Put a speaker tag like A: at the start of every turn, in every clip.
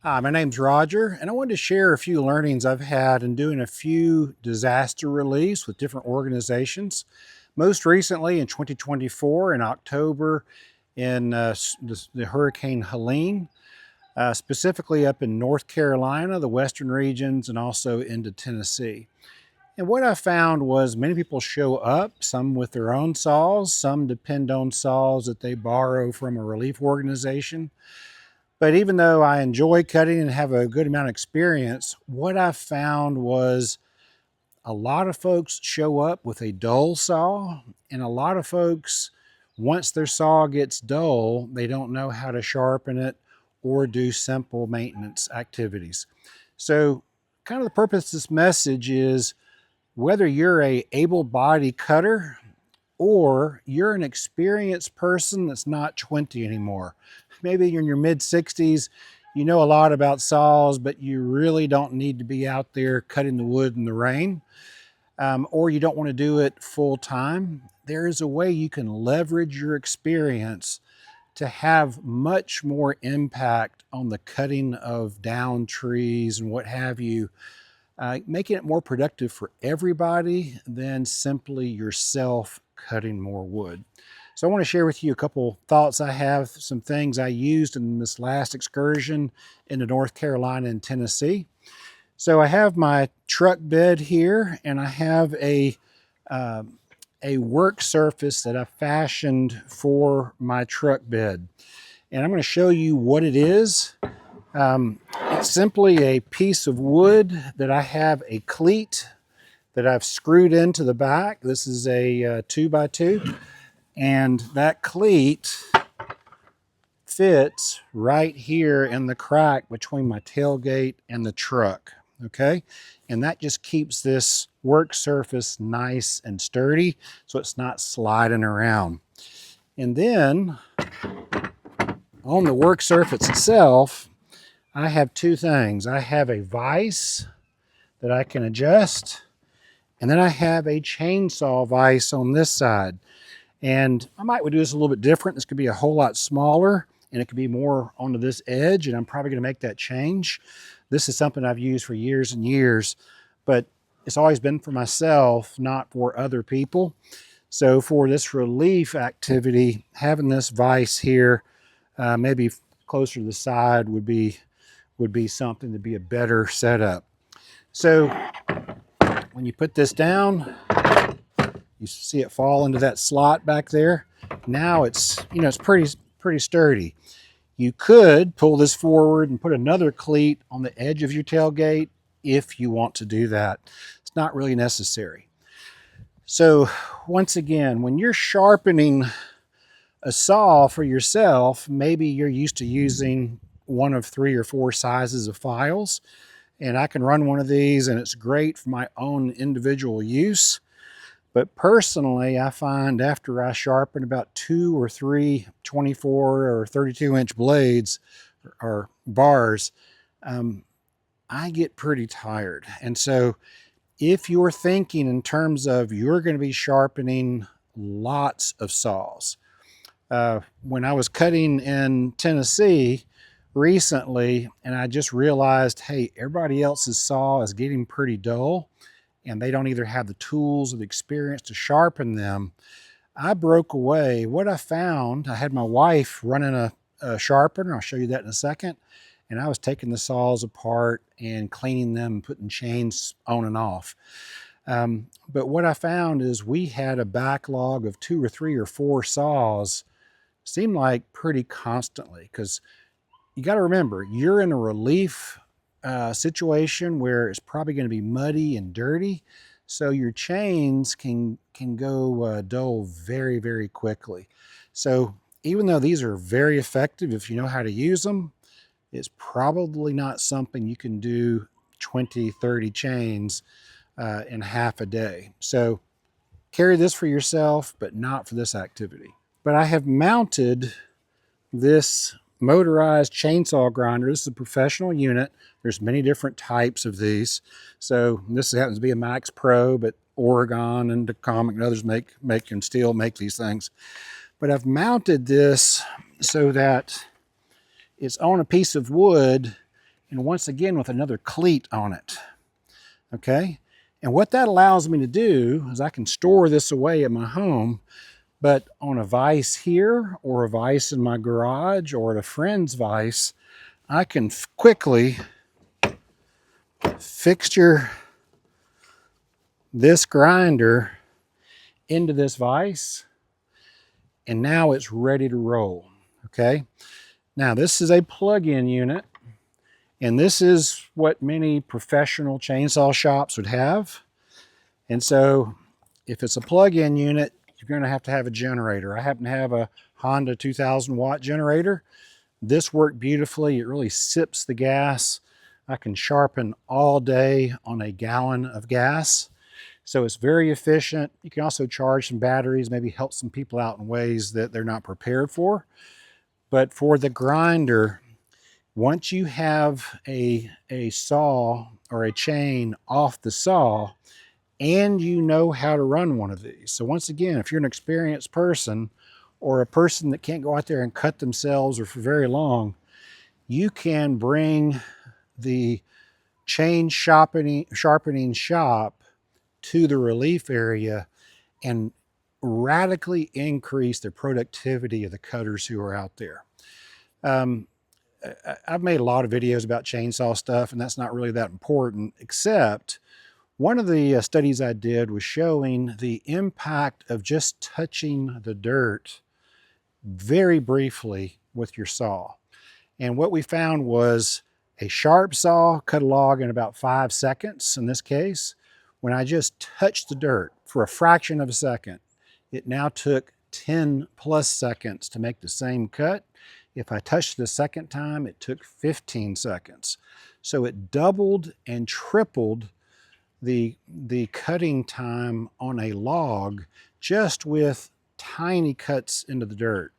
A: Hi, my name's Roger, and I wanted to share a few learnings I've had in doing a few disaster reliefs with different organizations. Most recently in 2024, in October, in the Hurricane Helene, specifically up in North Carolina, the western regions, and also into Tennessee. And what I found was many people show up, some with their own saws, some depend on saws that they borrow from a relief organization. But even though I enjoy cutting and have a good amount of experience, what I found was a lot of folks show up with a dull saw, and a lot of folks, once their saw gets dull, they don't know how to sharpen it or do simple maintenance activities. So, kind of the purpose of this message is whether you're a able-bodied cutter or you're an experienced person that's not 20 anymore. Maybe you're in your mid 60s, you know a lot about saws, but you really don't need to be out there cutting the wood in the rain, or you don't want to do it full time. There is a way you can leverage your experience to have much more impact on the cutting of down trees and what have you, making it more productive for everybody than simply yourself cutting more wood. So I want to share with you a couple thoughts I have, some things I used in this last excursion into North Carolina and Tennessee. So I have my truck bed here, and I have uh, a work surface that I fashioned for my truck bed. And I'm going to show you what it is. It's simply a piece of wood that I have a cleat that I've screwed into the back. This is a 2x2, and that cleat fits right here in the crack between my tailgate and the truck, okay? And that just keeps this work surface nice and sturdy so it's not sliding around. And then on the work surface itself, I have two things. I have a vise that I can adjust, and then I have a chainsaw vise on this side. And I might do this a little bit different. This could be a whole lot smaller, and it could be more onto this edge, and I'm probably going to make that change. This is something I've used for years and years, but it's always been for myself, not for other people. So for this relief activity, having this vise here, maybe closer to the side would be something to be a better setup. So when you put this down, you see it fall into that slot back there. Now it's, it's pretty sturdy. You could pull this forward and put another cleat on the edge of your tailgate if you want to do that. It's not really necessary. So once again, when you're sharpening a saw for yourself, maybe you're used to using one of 3 or 4 sizes of files, and I can run one of these and it's great for my own individual use. But personally, I find after I sharpen about 2 or 3 24 or 32-inch blades or bars, I get pretty tired. And so if you're thinking in terms of you're going to be sharpening lots of saws, when I was cutting in Tennessee recently, and I just realized, hey, everybody else's saw is getting pretty dull, and they don't either have the tools or the experience to sharpen them, I broke away. What I found, I had my wife running a sharpener, I'll show you that in a second, and I was taking the saws apart and cleaning them and putting chains on and off. But what I found is we had a backlog of 2 or 3 or 4 saws, seemed like pretty constantly, because you got to remember, you're in a relief situation where it's probably going to be muddy and dirty, so your chains can go dull very, very quickly. So even though these are very effective if you know how to use them, it's probably not something you can do 20, 30 chains in half a day. So carry this for yourself, but not for this activity. But I have mounted this motorized chainsaw grinder. This is a professional unit. There's many different types of these. So this happens to be a Max Pro, but Oregon and Tacoma and others make and still make these things. But I've mounted this so that it's on a piece of wood and once again with another cleat on it. Okay? And what that allows me to do is I can store this away at my home, but on a vise here or a vise in my garage or at a friend's vise, I can quickly fixture this grinder into this vise, and now it's ready to roll. Okay? Now this is a plug-in unit, and this is what many professional chainsaw shops would have. And so if it's a plug-in unit, you're going to have a generator. I happen to have a Honda 2000 watt generator. This worked beautifully. It really sips the gas. I can sharpen all day on a gallon of gas. So it's very efficient. You can also charge some batteries, maybe help some people out in ways that they're not prepared for. But for the grinder, once you have a saw or a chain off the saw, and you know how to run one of these. So once again, if you're an experienced person or a person that can't go out there and cut themselves or for very long, you can bring the chain sharpening shop to the relief area and radically increase the productivity of the cutters who are out there. I've made a lot of videos about chainsaw stuff, and that's not really that important, except one of the studies I did was showing the impact of just touching the dirt very briefly with your saw. And what we found was a sharp saw cut a log in about 5 seconds in this case. When I just touched the dirt for a fraction of a second, it now took 10 plus seconds to make the same cut. If I touched the second time, it took 15 seconds. So it doubled and tripled the cutting time on a log just with tiny cuts into the dirt.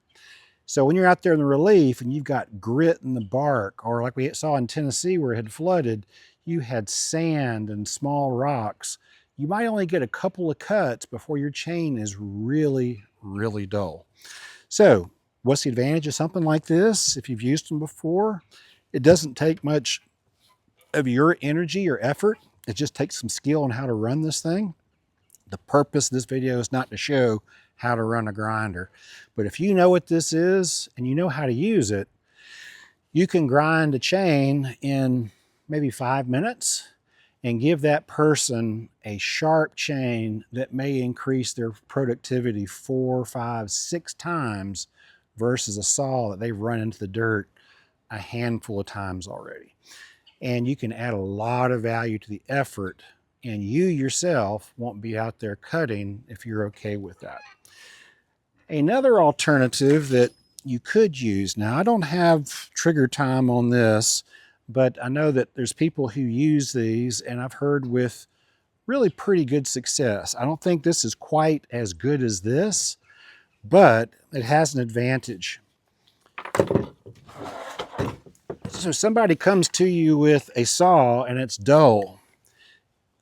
A: So when you're out there in the relief and you've got grit in the bark, or like we saw in Tennessee where it had flooded, you had sand and small rocks, you might only get a couple of cuts before your chain is really, really dull. So what's the advantage of something like this? If you've used them before, it doesn't take much of your energy or effort. It just takes some skill on how to run this thing. The purpose of this video is not to show how to run a grinder, but if you know what this is and you know how to use it, you can grind a chain in maybe 5 minutes and give that person a sharp chain that may increase their productivity 4, 5, 6 times versus a saw that they've run into the dirt a handful of times already. And you can add a lot of value to the effort, and you yourself won't be out there cutting if you're okay with that. Another alternative that you could use, now I don't have trigger time on this, but I know that there's people who use these, and I've heard with really pretty good success. I don't think this is quite as good as this, but it has an advantage. So somebody comes to you with a saw and it's dull.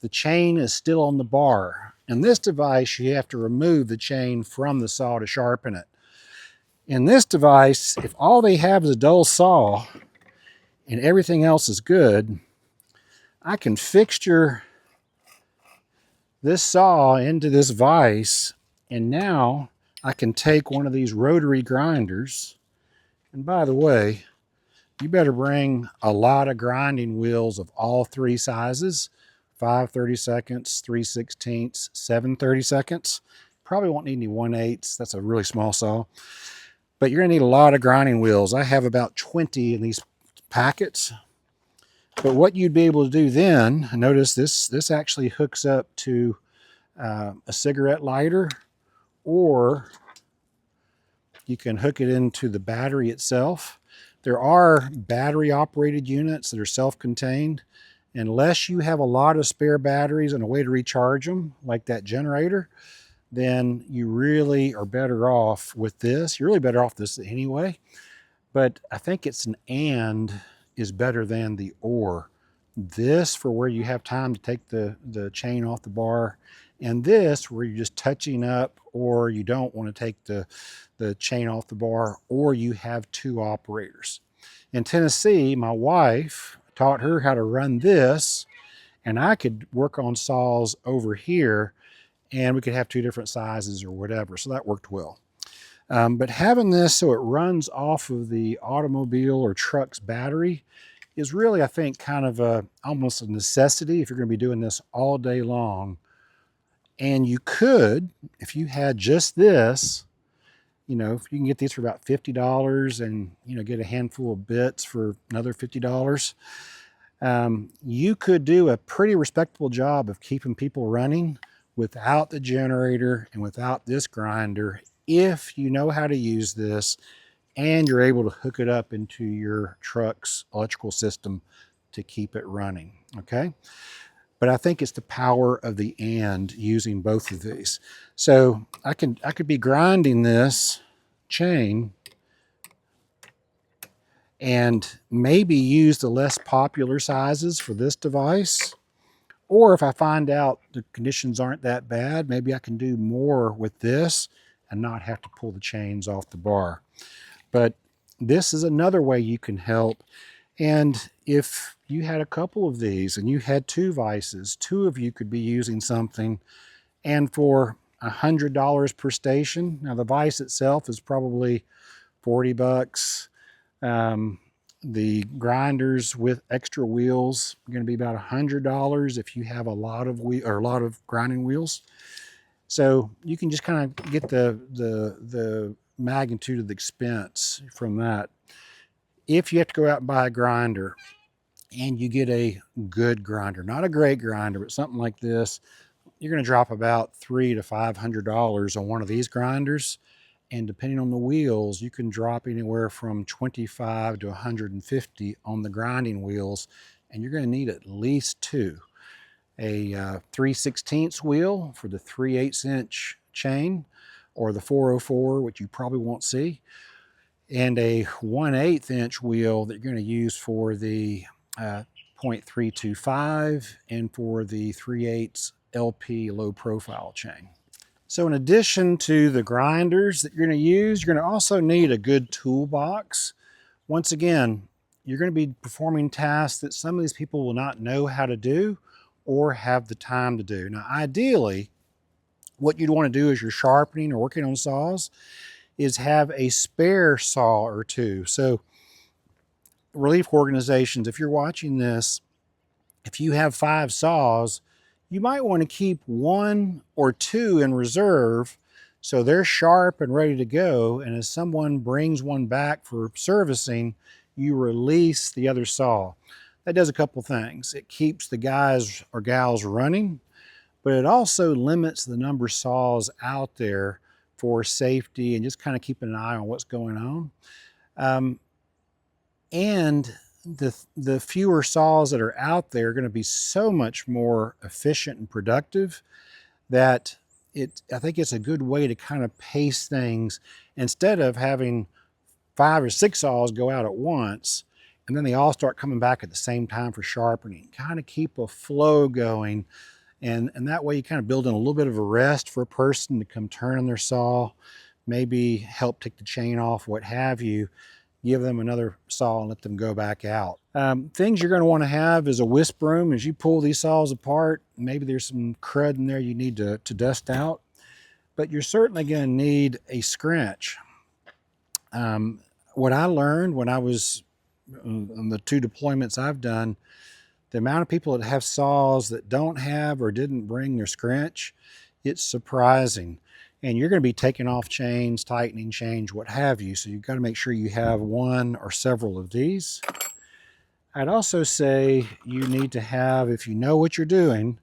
A: The chain is still on the bar. In this device, you have to remove the chain from the saw to sharpen it. In this device, if all they have is a dull saw and everything else is good, I can fixture this saw into this vise, and now I can take one of these rotary grinders. And by the way, you better bring a lot of grinding wheels of all 3 sizes, 5 30-seconds, 3/16, 7 30-seconds. Probably won't need any 1/8. That's a really small saw. But you're gonna need a lot of grinding wheels. I have about 20 in these packets. But what you'd be able to do then, notice this actually hooks up to a cigarette lighter, or you can hook it into the battery itself. There are battery operated units that are self-contained. Unless you have a lot of spare batteries and a way to recharge them, like that generator, then you really are better off with this. You're really better off this anyway, but I think it's an and is better than the or. This for where you have time to take the chain off the bar, and this where you're just touching up, or you don't want to take the chain off the bar, or you have 2 operators. In Tennessee, my wife taught her how to run this, and I could work on saws over here, and we could have two different sizes or whatever. So that worked well. But having this so it runs off of the automobile or truck's battery is really, I think, kind of almost a necessity if you're going to be doing this all day long. And you could, if you had just this, you know, if you can get these for about $50 and, you know, get a handful of bits for another $50, you could do a pretty respectable job of keeping people running without the generator and without this grinder, if you know how to use this and you're able to hook it up into your truck's electrical system to keep it running, okay? But I think it's the power of the and using both of these. So I could be grinding this chain and maybe use the less popular sizes for this device. Or if I find out the conditions aren't that bad, maybe I can do more with this and not have to pull the chains off the bar. But this is another way you can help. And if you had a couple of these and you had two vices, two of you could be using something, and for $100 per station, now the vise itself is probably 40 bucks. The grinders with extra wheels are going to be about $100 if you have a lot of grinding wheels. So you can just kind of get the magnitude of the expense from that. If you have to go out and buy a grinder and you get a good grinder, not a great grinder, but something like this, you're going to drop about $300 to $500 on one of these grinders. And depending on the wheels, you can drop anywhere from 25 to 150 on the grinding wheels, and you're going to need at least two. A 3/16 wheel for the 3/8 inch chain, or the 404, which you probably won't see, and a 1/8 inch wheel that you're going to use for the 0.325 and for the 3/8 LP low profile chain. So in addition to the grinders that you're going to use, you're going to also need a good toolbox. Once again, you're going to be performing tasks that some of these people will not know how to do or have the time to do. Now, ideally, what you'd want to do as you're sharpening or working on saws is have a spare saw or two. So relief organizations, if you're watching this, if you have 5 saws, you might want to keep 1 or 2 in reserve so they're sharp and ready to go, and as someone brings one back for servicing, you release the other saw. That does a couple things. It keeps the guys or gals running, but it also limits the number of saws out there for safety and just kind of keeping an eye on what's going on. And the fewer saws that are out there are going to be so much more efficient and productive that I think it's a good way to kind of pace things instead of having 5 or 6 saws go out at once and then they all start coming back at the same time for sharpening. Kind of keep a flow going, and that way you kind of build in a little bit of a rest for a person to come turn on their saw, maybe help take the chain off, what have you. Give them another saw and let them go back out. Things you're going to want to have is a wisp broom. As you pull these saws apart, maybe there's some crud in there you need to dust out, but you're certainly going to need a scrunch. What I learned when I was on the 2 deployments I've done, the amount of people that have saws that don't have or didn't bring their scrunch, it's surprising. And you're going to be taking off chains, tightening chains, what have you. So you've got to make sure you have one or several of these. I'd also say you need to have, if you know what you're doing,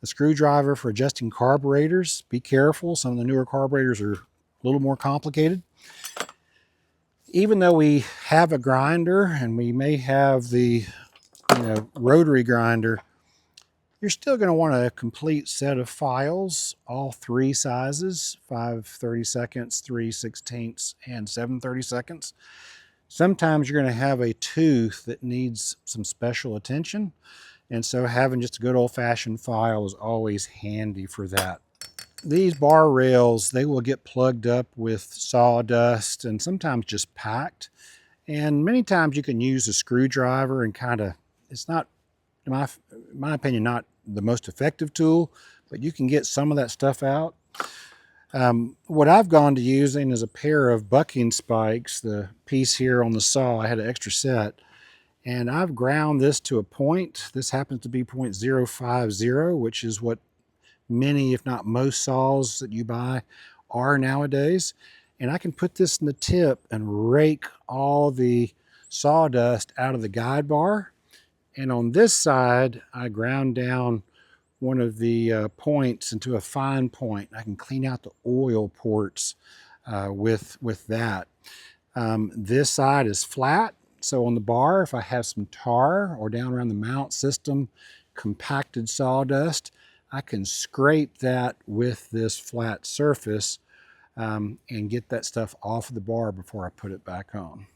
A: a screwdriver for adjusting carburetors. Be careful. Some of the newer carburetors are a little more complicated. Even though we have a grinder and we may have the rotary grinder, you're still going to want a complete set of files, all 3 sizes, 5/32, 3/16, and 7/32. Sometimes you're going to have a tooth that needs some special attention, and so having just a good old-fashioned file is always handy for that. These bar rails, they will get plugged up with sawdust and sometimes just packed, and many times you can use a screwdriver and kind of It's not, in my opinion, not the most effective tool, but you can get some of that stuff out. What I've gone to using is a pair of bucking spikes. The piece here on the saw, I had an extra set, and I've ground this to a point. This happens to be 0.050, which is what many, if not most, saws that you buy are nowadays. And I can put this in the tip and rake all the sawdust out of the guide bar. And on this side, I ground down one of the points into a fine point. I can clean out the oil ports with that. This side is flat, so on the bar, if I have some tar or down around the mount system, compacted sawdust, I can scrape that with this flat surface and get that stuff off of the bar before I put it back on.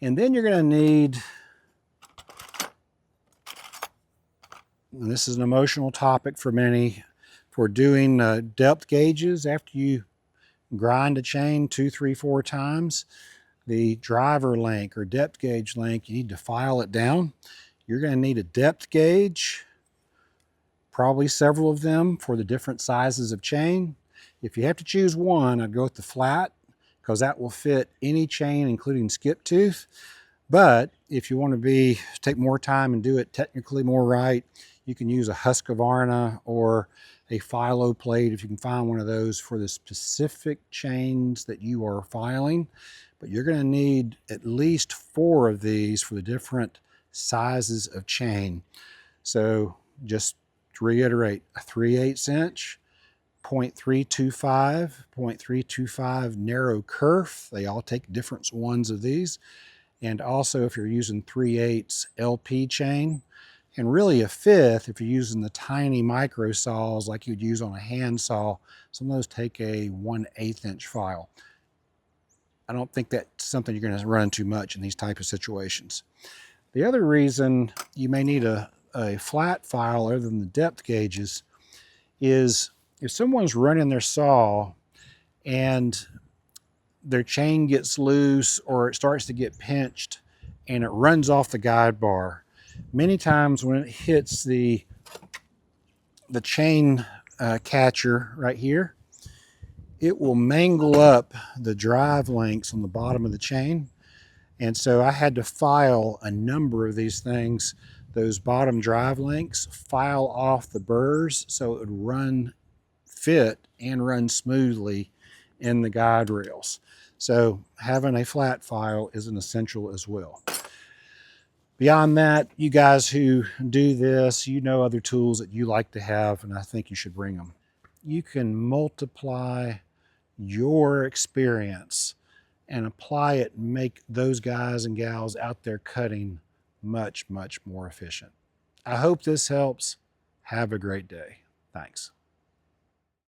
A: And then you're going to need, and this is an emotional topic for many, for doing depth gauges after you grind a chain 2, 3, 4 times. The driver link or depth gauge link, you need to file it down. You're going to need a depth gauge, probably several of them for the different sizes of chain. If you have to choose one, I'd go with the flat because that will fit any chain, including skip tooth. But if you want to take more time and do it technically more right, you can use a Husqvarna or a philo plate if you can find one of those for the specific chains that you are filing. But you're going to need at least 4 of these for the different sizes of chain. So just to reiterate, a 3/8 inch, 0.325, 0.325 narrow kerf. They all take different ones of these. And also if you're using 3/8 LP chain, and really a 1/5 if you're using the tiny micro saws like you'd use on a hand saw. Some of those take a 1/8 inch file. I don't think that's something you're going to run into much in these type of situations. The other reason you may need a flat file other than the depth gauges is if someone's running their saw and their chain gets loose or it starts to get pinched and it runs off the guide bar. Many times when it hits the chain catcher right here, it will mangle up the drive links on the bottom of the chain. And so I had to file a number of these things, those bottom drive links, file off the burrs so it would fit and run smoothly in the guide rails. So having a flat file is an essential as well. Beyond that, you guys who do this, you know other tools that you like to have, and I think you should bring them. You can multiply your experience and apply it and make those guys and gals out there cutting much, much more efficient. I hope this helps. Have a great day. Thanks.